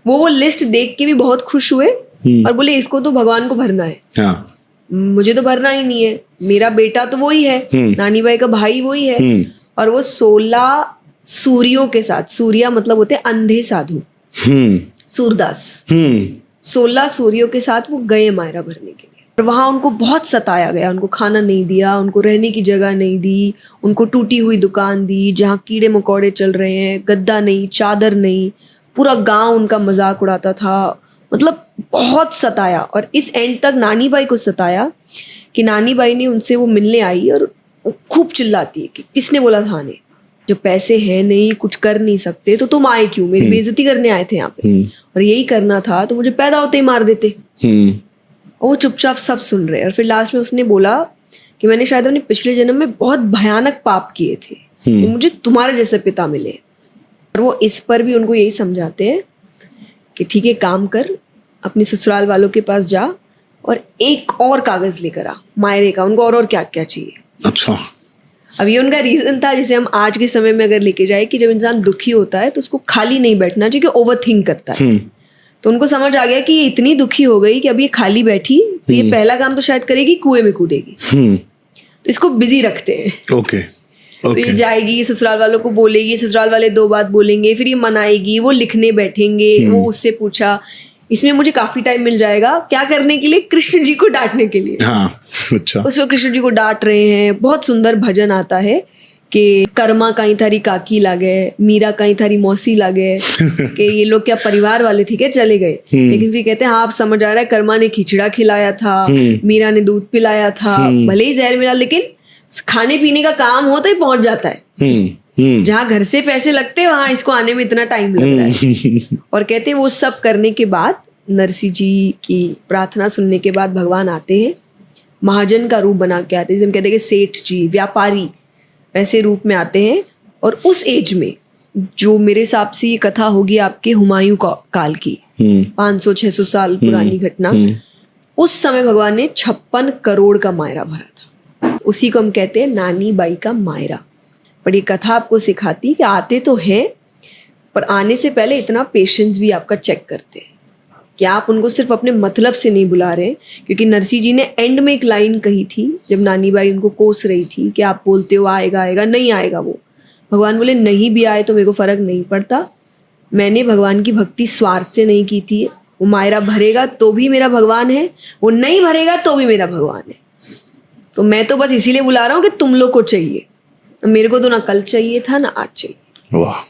वो लिस्ट देख के भी बहुत खुश हुए और बोले इसको तो भगवान को भरना है। हाँ। मुझे तो भरना ही नहीं है, मेरा बेटा तो वही है, नानी बाई का भाई वही है। और वो 16 सूर्यों के साथ, सूर्या मतलब होते हैं अंधे साधु, सूरदास, 16 सूर्यों के साथ वो गए मायरा भरने के लिए। और वहां उनको बहुत सताया गया, उनको खाना नहीं दिया, उनको रहने की जगह नहीं दी, उनको टूटी हुई दुकान दी जहाँ कीड़े मकोड़े चल रहे हैं, गद्दा नहीं, चादर नहीं, पूरा गांव उनका मजाक उड़ाता था, मतलब बहुत सताया। और इस एंड तक नानी बाई को सताया कि नानी बाई ने उनसे वो मिलने आई और वो खूब चिल्लाती है कि किसने बोला था आने, जो पैसे हैं नहीं, कुछ कर नहीं सकते तो तुम आए क्यों, मेरी बेइज्जती करने आए थे यहाँ पे, और यही करना था तो मुझे पैदा होते ही मार देते। और वो चुपचाप सब सुन रहे। और फिर लास्ट में उसने बोला कि मैंने शायद अपने पिछले जन्म में बहुत भयानक पाप किए थे, तो मुझे तुम्हारे जैसे पिता मिले। और वो इस पर भी उनको यही समझाते हैं कि ठीक है, काम कर, अपने ससुराल वालों के पास जा और एक और कागज लेकर आ मायरे का, उनको और क्या क्या चाहिए। अच्छा। अब ये उनका रीजन था, जिसे हम आज के समय में अगर लेके जाए कि जब इंसान दुखी होता है तो उसको खाली नहीं बैठना चाहिए, कि ओवर थिंक करता है। तो उनको समझ आ गया कि ये इतनी दुखी हो गई कि अब ये खाली बैठी तो ये पहला काम तो शायद करेगी, कुएं में कूदेगी। तो इसको बिजी रखते हैं। ओके। तो ये जाएगी, ससुराल वालों को बोलेगी, ससुराल वाले 2 बात बोलेंगे, फिर ये मनाएगी, वो लिखने बैठेंगे। वो उससे पूछा, इसमें मुझे काफी टाइम मिल जाएगा क्या करने के लिए, कृष्ण जी को डांटने के लिए। हाँ, अच्छा। उसमें कृष्ण जी को डांट रहे हैं। बहुत सुंदर भजन आता है कि कर्मा कहीं थारी काकी लागे, मीरा कहीं थारी मौसी लागे, कि ये लोग क्या परिवार वाले थे क्या, चले गए। लेकिन फिर कहते हैं हाँ, आप समझ आ रहा है, कर्मा ने खिचड़ा खिलाया था, मीरा ने दूध पिलाया था, भले ही जहर मिला, लेकिन खाने पीने का काम हो तो ही पहुंच जाता है। जहाँ घर से पैसे लगते हैं वहां इसको आने में इतना टाइम लग रहा है। और कहते हैं वो सब करने के बाद, नरसी जी की प्रार्थना सुनने के बाद भगवान आते हैं, महाजन का रूप बना के आते हैं, जिसे कहते हैं कि सेठ जी, व्यापारी, वैसे रूप में आते हैं। और उस एज में, जो मेरे हिसाब से ये कथा होगी आपके हुमायूं काल की, 500-600 साल पुरानी घटना, उस समय भगवान ने 56 करोड़ का मायरा भरा था। उसी को हम कहते हैं नानी बाई का मायरा। पर ये कथा आपको सिखाती कि आते तो हैं, पर आने से पहले इतना पेशेंस भी आपका चेक करते हैं कि आप उनको सिर्फ अपने मतलब से नहीं बुला रहे। क्योंकि नरसी जी ने एंड में एक लाइन कही थी, जब नानी बाई उनको कोस रही थी कि आप बोलते हो आएगा आएगा, नहीं आएगा वो। भगवान बोले नहीं भी आए तो मेरे को फर्क नहीं पड़ता, मैंने भगवान की भक्ति स्वार्थ से नहीं की थी। वो मायरा भरेगा तो भी मेरा भगवान है, वो नहीं भरेगा तो भी मेरा भगवान है। तो मैं तो बस इसीलिए बुला रहा हूँ कि तुम लोग को चाहिए, मेरे को तो ना कल चाहिए था ना आज चाहिए। वाह।